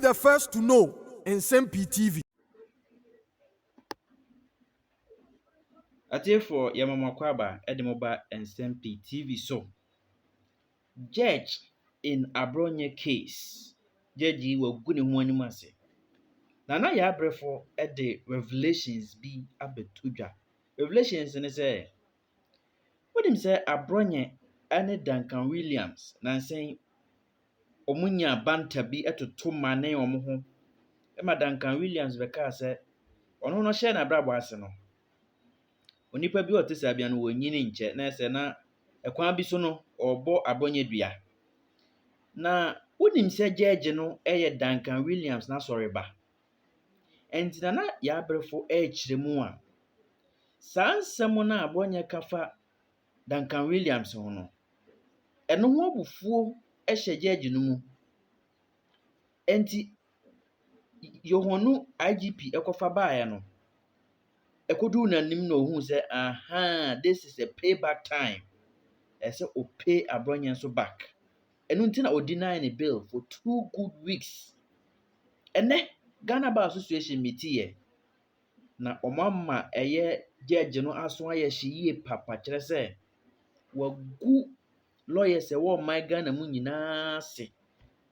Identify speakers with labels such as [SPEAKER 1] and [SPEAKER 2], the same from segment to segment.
[SPEAKER 1] the first to know Nsem-Pii TV.
[SPEAKER 2] Atefo Yamamakwaba Edimoba Nsem-Pii TV so. Judge in Abronye case. Judge will good in one mase. Nana ya brefo the revelations be abetuja. Revelations and say what him say Abronye and Duncan Williams na saying omunya banta bi etoto mane omo ho. Emma Duncan Williams beka say ono no share na brabo ase no. Onipa bi ote sa bia no wonyini nche na ese na ekwan bi so no obo Abronye dua. Na wonim se judge no Duncan Williams na sorry ba. Enti na ya brefo kyerɛ mu a saa nsɛm na Abronye kafa Duncan Williams ho no ɛno ho abufuo hyɛ judge no mu. Enti yohonu IGP ɛkɔfa baeɛ no ɛkodu nanim na ohun sɛ aha, this is a payback time. Ɛsɛ o pay Abronye nso back. Ɛno nti na o deny ne bill for 2 good weeks. Ɛnɛ Ghana Bar Association meeting na omama judge no aso ayɛ hye papa kyerɛ sɛ wagu lawyers ɛwɔ man Ghana mu nyinaa se.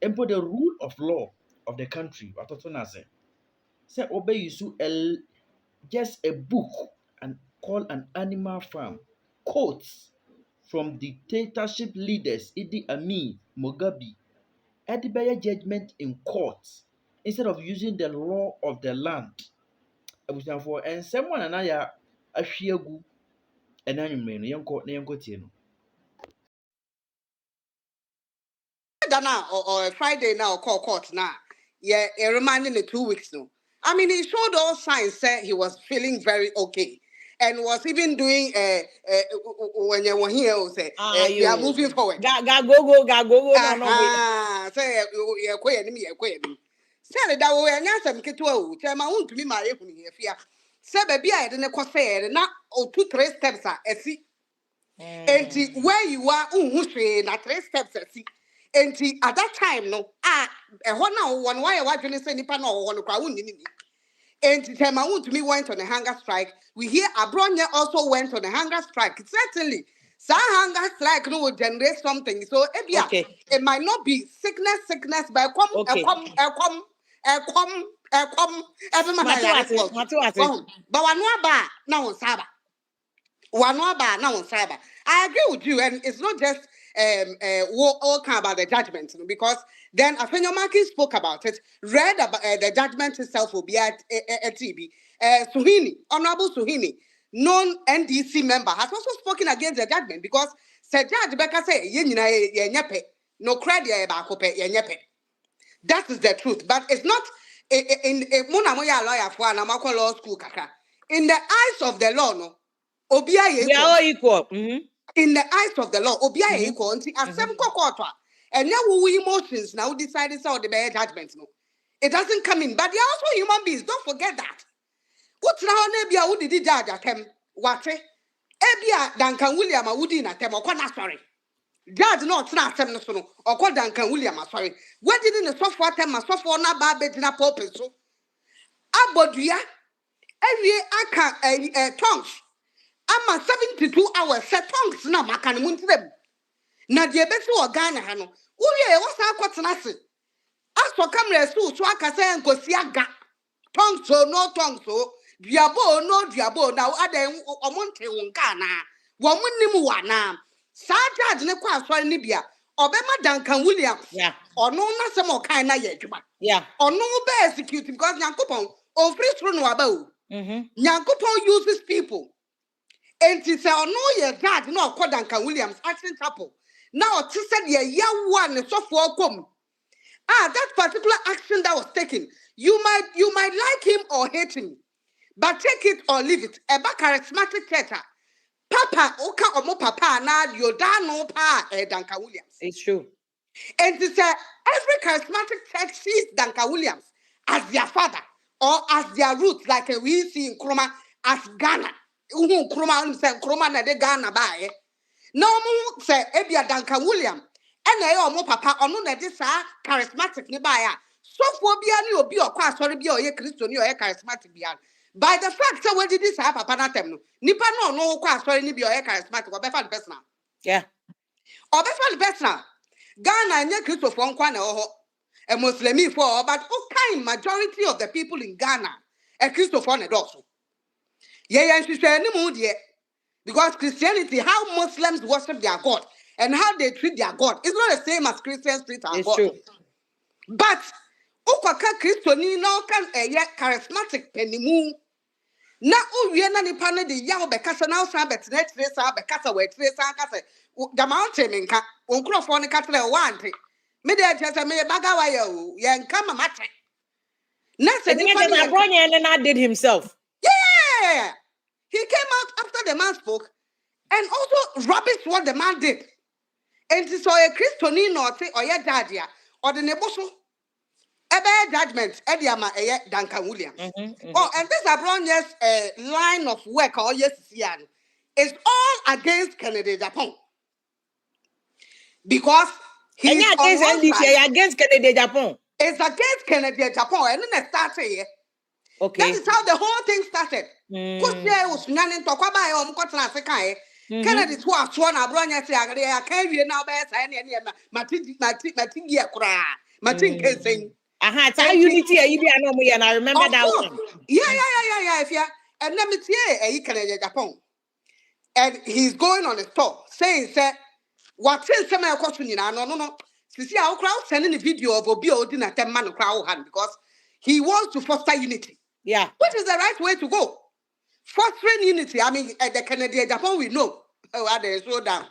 [SPEAKER 2] Empo the rule of law of the country watoto na se. Sɛ use just a book and call an animal farm. Quotes from dictatorship leaders Idi Amin, Mugabe, Edibaya judgment in court instead of using the law of the land. Abusanfo ensɛm a na ya ahwe agu ɛna nwumre no yɛnkɔ tie no.
[SPEAKER 3] Dana or Friday now call court now. Yeah, reminding the 2 weeks now. I mean, he showed all signs that he was feeling very okay. And was even doing when you were here, say we are moving forward.
[SPEAKER 4] Go.
[SPEAKER 3] No. Say you're quite enemy. Say that we are not some kitu. Say my own to me my here. Say baby, I didn't say now or 2-3 steps are see. And where you are, na 3 steps see. And at that time, no, one why I was say nipa no one crowd. And time I want to me went on a hunger strike. We hear Abronye also went on a hunger strike. Certainly, some hunger strike no will generate something. So it might not be sickness, but come. Every man but one now I agree with you, and it's not just all about the judgment, because then Afenyomaki spoke about it, read about the judgment itself will be at TB. Suhini, Honorable Suhini, non-NDC member, has also spoken against the judgment because Sir Judge Becca said, no credit that is the truth, but it's not in Munamoya lawyer for an Amako law school. In the eyes of the law, no.
[SPEAKER 4] We are all equal.
[SPEAKER 3] In the eyes of the law, Obia equal until accept quarter. And now we emotions now decide it's all the bad judgments. No, it doesn't come in, but they are also human beings. Don't forget that. What's now Nebia who did judge at them? What? Ebia Duncan William Woody at them or sorry. Judge not them or call Duncan William, sorry. What did in the software term, software na barbage na purpose? So Abodia, every tongues. I'm 72 hours, set tongues na makan muntim. Na de besu organa ha no. Uye wo sa kwotena se. Aso camera so aka say nkosi aga. Tongues so no tongues so. Diabo no diabo na adan omonte wonka na. Wo munnim wa na. Sa judge ne kwa asori ne bia. Obema Duncan Williams.
[SPEAKER 4] Yeah.
[SPEAKER 3] Ono na se mo kan na ye adwuma.
[SPEAKER 4] Yeah.
[SPEAKER 3] Ono be execute because Nyankopon o free through no aba o. Nyankopon uses people. And he said, "Oh no, your dad, no, called Duncan Williams, Action Chapel. Now, he said, yeah, young one, so for come. That particular action that was taken, you might like him or hate him, but take it or leave it. A charismatic church, Papa, Oka or mo Papa, now you don't know Pa, Duncan Williams.
[SPEAKER 4] It's true.
[SPEAKER 3] And he said, every charismatic church sees Duncan Williams as their father or as their roots, like we see in Kroma, as Ghana. Kroma na de Ghana bae. No mu say ebia Duncan William. And mo papa onu na de sa charismatic ni bae. So for Biani or be or class or be or a Christian or a charismatic Bian. By the fact that when did this happen, Panatem, Nipa no class or any be or a charismatic or Befan Besna.
[SPEAKER 4] Yeah.
[SPEAKER 3] Or Befan Besna. Ghana and Christopher Kwana or a Muslim for, but kind majority of the people in Ghana a Christopher and also. Yeah, and she said, no mood yet. Because Christianity, how Muslims worship their God and how they treat their God, is not the same as Christians treat our
[SPEAKER 4] It's
[SPEAKER 3] God.
[SPEAKER 4] true.
[SPEAKER 3] But Okwaka Christoni no can charismatic penimu. Na uwie na nipa no de ya obekasa na usan betene tre sa bekasa we tre sa kase. The mountain nka onkrofo ne katre wante. Me de chese me baga wa ya o. Ye nka mama te. Na se
[SPEAKER 4] The
[SPEAKER 3] nipa
[SPEAKER 4] thing is, Abronye and then did himself.
[SPEAKER 3] yeah. He came out after the man spoke and also rubbish what the man did. And so a Christoni no te or ya dadia or the neboso. Ebe judgment, Ediama Duncan Williams. Oh, and this Abronye's line of work or yes, is all against Kennedy Japan. Because
[SPEAKER 4] And
[SPEAKER 3] he's
[SPEAKER 4] yeah,
[SPEAKER 3] on
[SPEAKER 4] against
[SPEAKER 3] one
[SPEAKER 4] NDC,
[SPEAKER 3] side.
[SPEAKER 4] against Canada, Japan.
[SPEAKER 3] It's against Kennedy Japan. And then it started here.
[SPEAKER 4] Okay.
[SPEAKER 3] That is how the whole thing started. Was running to Kwaba or Mkotana Sekai. Kennedy to us one Abronye say, I can't be now best any Matingia Kra. Matin Kensing.
[SPEAKER 4] Aha, it's our unity, and I remember
[SPEAKER 3] Of
[SPEAKER 4] that
[SPEAKER 3] course.
[SPEAKER 4] one.
[SPEAKER 3] Yeah. If you and let me tell you, Canada Japan. And he's going on the tour saying, "Sir, what's in some question? No. See, our crowd sending the video of Obi Odin at 10 man crowd hand because he wants to foster unity.
[SPEAKER 4] Yeah.
[SPEAKER 3] Which is the right way to go. Fostering unity. I mean, at the Canadian Japan, we know. Oh, there is showdown.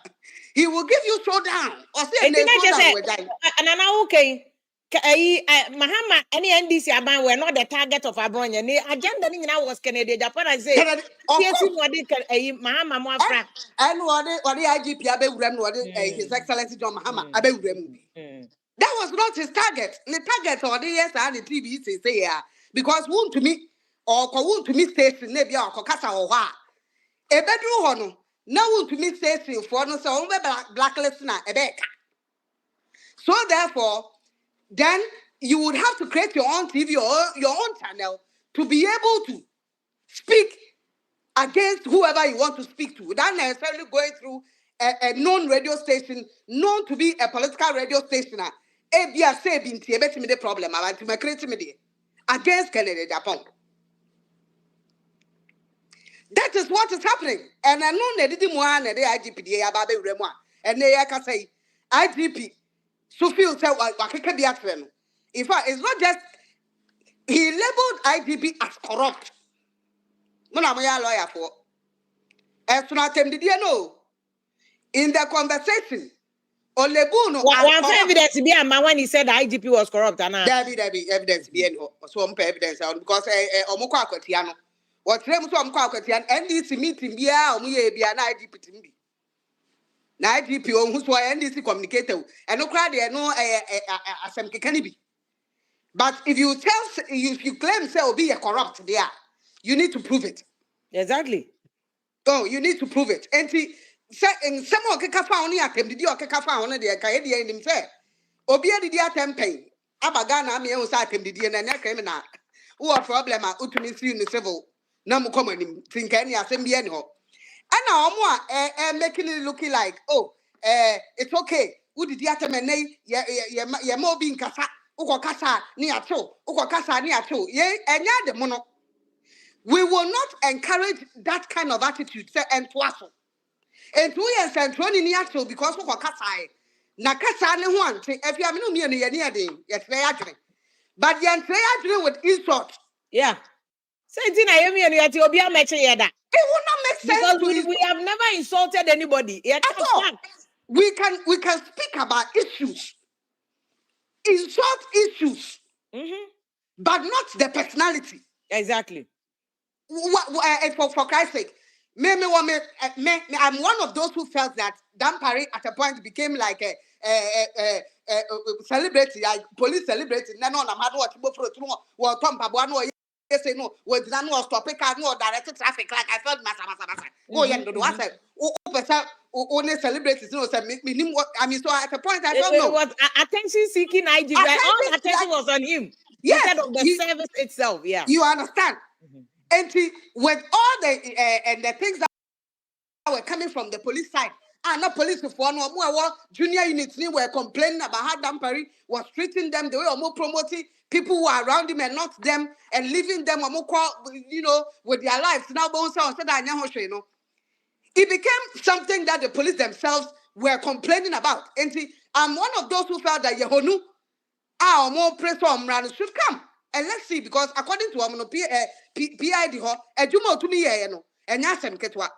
[SPEAKER 3] He will give you showdown. Or say,
[SPEAKER 4] And then I just
[SPEAKER 3] showdown
[SPEAKER 4] said, and I'm now okay. Mahama, any NDC about were not the target of Abronye. The agenda was Canada, Japan. I say,
[SPEAKER 3] Kennedy, of course.
[SPEAKER 4] Mahama Mwafra.
[SPEAKER 3] And what the IGP Abe Urem, what His Excellency John Mahama Abe Urem. That was not his target. The target or the yes and the TV say yeah. Because wound to me or wound to me station, maybe or Kokasa or what. A bedroom hono. Now wound to me station for no so blacklist na a beck. So therefore, then you would have to create your own TV or your own channel to be able to speak against whoever you want to speak to without necessarily going through a known radio station, known to be a political radio station. Ebia say binti ebeti me the problem about to create me against Canada Japan. That is what is happening. And I know they didn't want the IGP the Ababe Remwa. And they can say IGP so feel say wakeke bi atrem. In fact, it's not just he labeled IGP as corrupt. Mona moya lawyer for. As soon as did you know? In the conversation, Olebuno
[SPEAKER 4] One evidence be a man when he said the IGP was corrupt.
[SPEAKER 3] There be evidence be any so evidence because omukwa akwatiano. What rem so omukwa akwatiano NDC meeting bia omuye bia na IGP timbi. Na IGP on who so NDC communicator and no crowd there no asem kekani bi. But if you claim say obi a corrupt there, you need to prove it.
[SPEAKER 4] Exactly.
[SPEAKER 3] Oh, you need to prove it. And say in some of keka fa oni atem didi o keka fa oni de ka ye de nim say obi adidi atem pen abaga na me ehun say atem didi na na criminal wo problem a utumi si ni civil na mu come anim tinka ni asem bi ani ho ana omo a making it looking like it's okay wo didi atem na ye ma obi nkasa uko kasa ni acho uko kasa ni acho ye enya de mo no. We will not encourage that kind of attitude say and twaso. And 2 years and 20 years because of Kasai. Nakasa ne one thing. If you have no me and near day, yes, but you're with insult.
[SPEAKER 4] Yeah. Saying I am here, you'll be a match here. That
[SPEAKER 3] it will not make sense
[SPEAKER 4] because we have never insulted anybody. At all.
[SPEAKER 3] We can speak about issues, insult issues, but not the personality.
[SPEAKER 4] Exactly.
[SPEAKER 3] For Christ's sake. I'm one of those who felt that Dampari at a point became like a celebrity, like police celebrity. No, I'm had what you for no, Tom Pabuano. Yes, no, was no stopping car, no directed traffic. Like I felt massa. Oh, yeah, no, I said, only celebrities, you know, say what I mean. So at a point I
[SPEAKER 4] It,
[SPEAKER 3] don't know.
[SPEAKER 4] it was attention-seeking IG. Right? All the attention was on him instead of the service itself. Yeah.
[SPEAKER 3] You understand? And with all the and the things that were coming from the police side, and not police before no more junior units were complaining about how Nsem-Pii was treating them the way more promoting people who are around him and not them, and leaving them you know, with their lives. Now, you know, it became something that the police themselves were complaining about. And I'm one of those who felt that Yehonu, our more press on should come. And let's see, because according to PID, a Jumo to me, and Nsem Ketwa.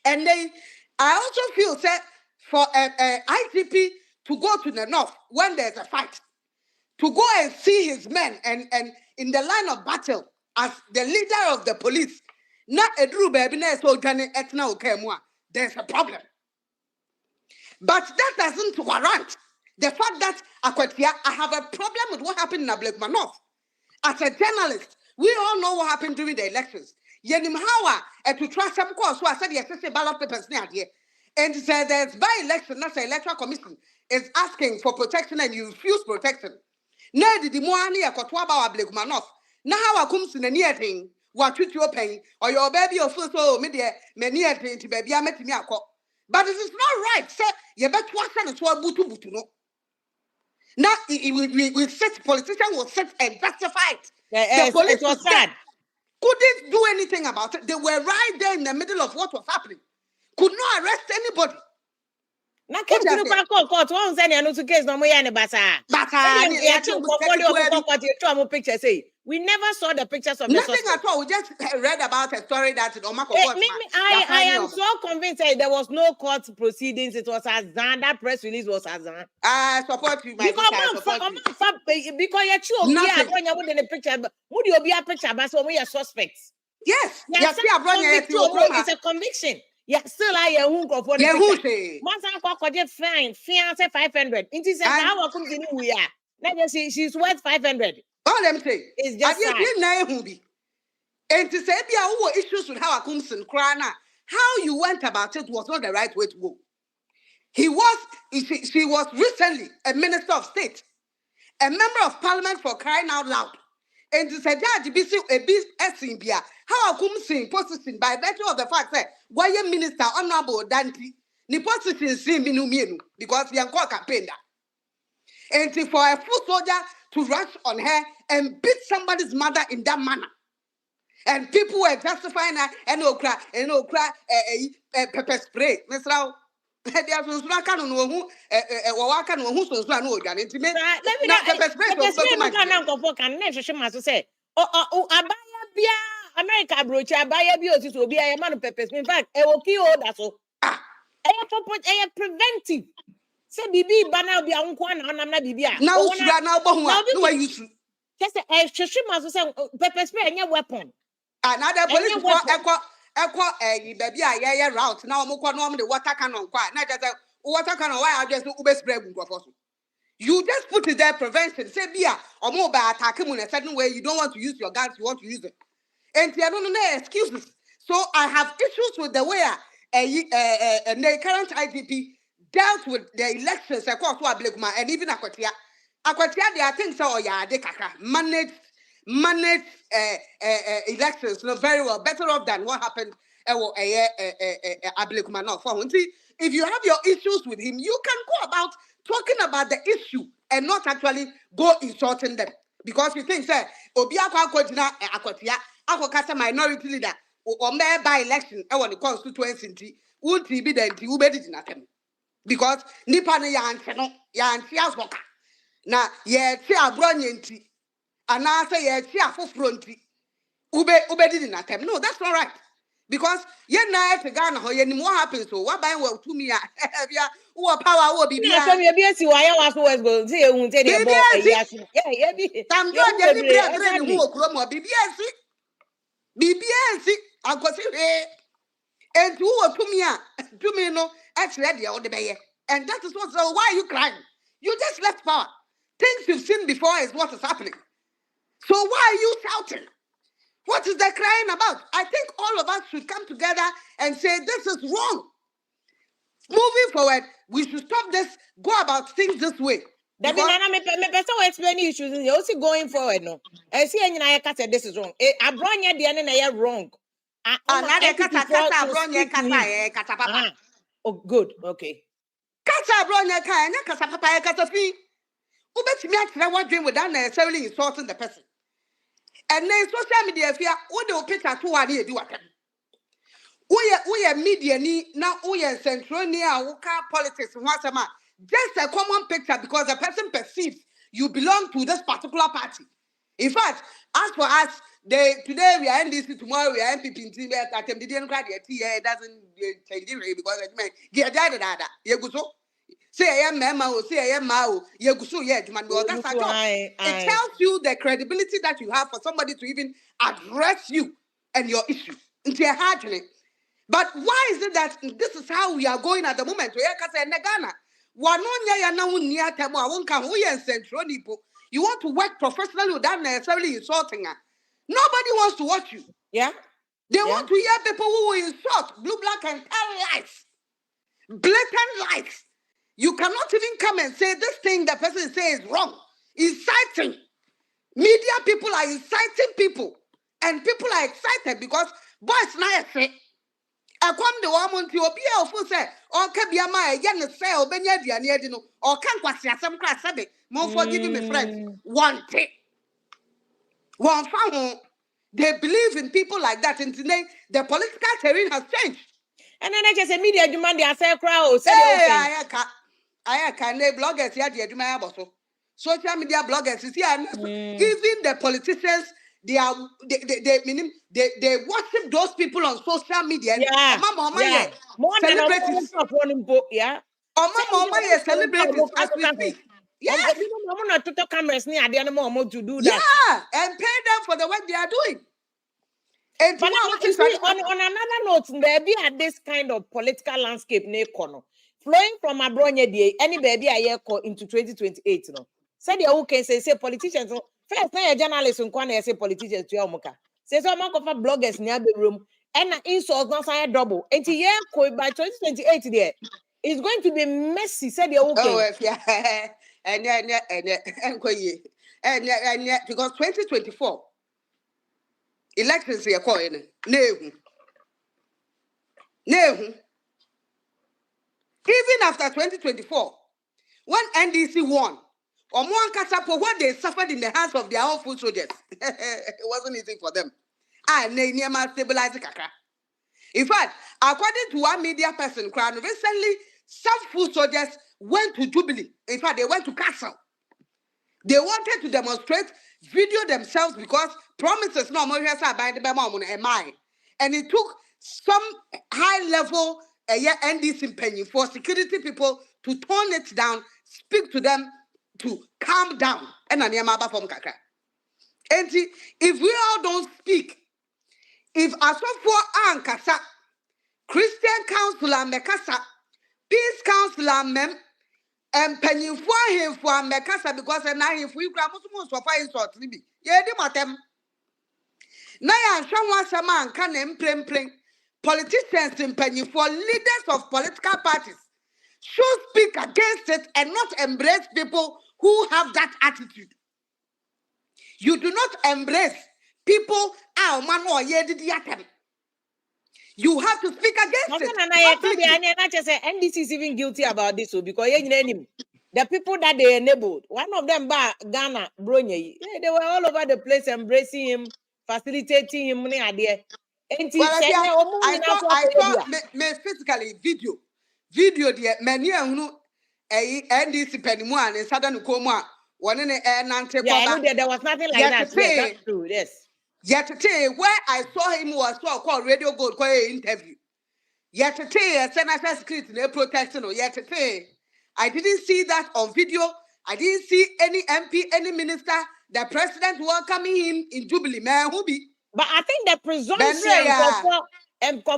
[SPEAKER 3] And then I also feel that for ITP to go to the north when there's a fight, to go and see his men and in the line of battle as the leader of the police, not a Drew baby, so etna okemwa, there's a problem. But that doesn't warrant the fact that I have a problem with what happened in Ablekuma North. As a journalist, we all know what happened during the elections. Yenim hawa to trust some course. So I said yes, ballot papers near here. And said there's by-election, that's the electoral commission is asking for protection and you refuse protection. Now the moani a kotwaba Ablekuma North. Now how I comes in the near thing, what treat your pain, or your baby or so media many thing to baby I met me. But it is not right, sir. You bet what kind of butu no. Now we set politicians will set and justify it.
[SPEAKER 4] The police it was sad.
[SPEAKER 3] Couldn't do anything about it. They were right there in the middle of what was happening. Could not arrest anybody.
[SPEAKER 4] Na came to the court. One said no to case no more any basa. Picture say we never saw the pictures of
[SPEAKER 3] nothing
[SPEAKER 4] the
[SPEAKER 3] at all. We just read about a story that
[SPEAKER 4] I am so convinced that there was no court proceedings. It was Azan. That press release was Azan.
[SPEAKER 3] I support you, my
[SPEAKER 4] because you're true. Yeah, when you put in the picture, would you be a picture? But so we are suspects.
[SPEAKER 3] Yes,
[SPEAKER 4] it's a conviction. Yeah, still I a for the once I call fine, fiance 500. It is how I come to we are. Let us see, she's worth 500.
[SPEAKER 3] All them say
[SPEAKER 4] it's just
[SPEAKER 3] and to say there were issues with how I come to Krana. How you went about it was not the right way to go. She was recently a minister of state, a member of parliament for crying out loud. And to say that the BC how I come sing position by virtue of the fact that why a minister honorable Dante the position sing me because we are called campaign that. And for a foot soldier to rush on her and beat somebody's mother in that manner. And people were justifying her and pepper spray. Mr. Let me
[SPEAKER 4] America brooch, I buy a beauty to be a man of peppers. In fact, I will kill that's all. I preventive. Say Bibi Bana be on one on another Bibia.
[SPEAKER 3] Now, no, you
[SPEAKER 4] just a Shishima say pepper spray and your weapon.
[SPEAKER 3] Another police baby, I route now. The water cannon quiet. Not just water cannon. Why I just Uber spray. You just put it there prevention. Say beer or mobile attack him in a certain way. You don't want to use your guns, you want to use it. And there are no excuses. So I have issues with the way the current IGP dealt with the elections across Ablekuma and even Akwatia. Akwatia, there are things they manage elections very well, better off than what happened Ablekuma North. If you have your issues with him, you can go about talking about the issue and not actually go insulting them. Because you think, sir, Akwatia, Akokasa minority leader, or may by election, the constituency, would be the nothing. Because Nipana Yan Waka. Now, Abronye, and I say, for fronty. Ube did not attempt. No, that's not right. Because you're not to Ghana, what happens? So what by well to me? What power will be?
[SPEAKER 4] I was always going to say, you won't tell you about
[SPEAKER 3] BBS, I got it. And to me, no, actually, the other day. And that is what, so why are you crying? You just left power. Things you've seen before is what is happening. So why are you shouting? What is the crying about? I think all of us should come together and say this is wrong. Moving forward, we should stop this, go about things this way.
[SPEAKER 4] That means me person explain issues. You also going forward, no. I see any I said this is wrong. Abronye the end wrong. Oh, good. Okay.
[SPEAKER 3] Kasa Abronye can kasa papa kasa fi. Ubetimi atre what dream without necessarily insulting the person. And then social media fear what the picture to one do what. We media ni now we central near politics once a month. Just a common picture because the person perceives you belong to this particular party. In fact, as for us, today we are NDC, tomorrow we are MPP. It doesn't change it because it means say I am Mama, say I am Mao, Yagusu, yet, man. It tells you the credibility that you have for somebody to even address you and your issue. But why is it that this is how we are going at the moment? You want to work professionally without necessarily insulting her. Nobody wants to watch you.
[SPEAKER 4] Yeah.
[SPEAKER 3] They want to hear people who will insult, blue, black, and tell lies. Blatant lies. You cannot even come and say this thing the person says is wrong. Inciting. Media people are inciting people. And people are excited because boys now say, I come the woman to be a fool say, or can be a my young say, or Benyadi, or can't quite see some class of it. More forgiving me, friends. One take. One found. They believe in people like that. And today, the political terrain has changed.
[SPEAKER 4] And then I just say media demand they say crowd.
[SPEAKER 3] I can bloggers here, the social media bloggers is here. Even the politicians, they worship those people on social media.
[SPEAKER 4] More
[SPEAKER 3] celebrities.
[SPEAKER 4] Yeah.
[SPEAKER 3] Celebrities as we speak. Yes.
[SPEAKER 4] To do that.
[SPEAKER 3] Yeah, and pay them for the work they are doing. And
[SPEAKER 4] but on another note, there be at this kind of political landscape flowing from Abronye, any baby I hear into 2028. No, said the okay say politicians. First, now journalists and say politicians to your mocha. Say so amount of bloggers near the room and insults not say double. And by 2028 there, it's going to be messy. Said the okay.
[SPEAKER 3] Oh yeah, and because 2024 elections are calling. No. Even after 2024, when NDC won, or more Kasapo, what they suffered in the hands of their own food soldiers, it wasn't easy for them. And they near stabilize the Kaka. In fact, according to one media person, recently, some food soldiers went to Jubilee. In fact, they went to Castle. They wanted to demonstrate, video themselves because promises no more by the and it took some high-level NDC penny for security people to tone it down, speak to them to calm down. And if we all don't speak, if Asofo Ankasa, Christian Councilor Mekasa, Peace Councilor Mem, and penny for him for Mekasa because now if we grab most of fire sort Libby, matem. Now I'm someone some can plain. Politicians in penny for leaders of political parties should speak against it and not embrace people who have that attitude. You do not embrace people. You have to speak against it.
[SPEAKER 4] And I just say NDC is even guilty about this because the people that they enabled, one of them, Ghana, Abronye, they were all over the place embracing him, facilitating him.
[SPEAKER 3] I saw me physically video the many NDC pennyman in Southern Coma. One in the air Nante.
[SPEAKER 4] There was nothing like that. That's true. Yes.
[SPEAKER 3] Yet today, where I saw him was so-called Radio Gold interview. Yet today, Senator Secretary they protesting. Yet today, I didn't see that on video. I didn't see any MP, any minister, the president welcoming him in Jubilee.
[SPEAKER 4] But I think the presumption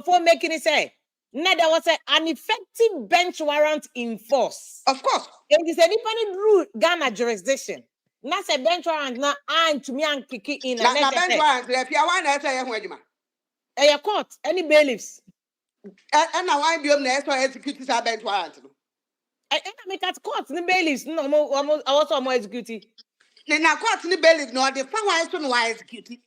[SPEAKER 4] for making it say, no, there was an effective bench warrant in force.
[SPEAKER 3] Of course.
[SPEAKER 4] It is any rule Ghana jurisdiction. Not a bench warrant, not to me and kiki in a bench warrant.
[SPEAKER 3] If you want to say,
[SPEAKER 4] a court, any bailiffs.
[SPEAKER 3] And now I be on the SO execute sa bench warrant.
[SPEAKER 4] I make at court the bailies no almost execute.
[SPEAKER 3] Na court ni bailiff no the fan why so no why execute.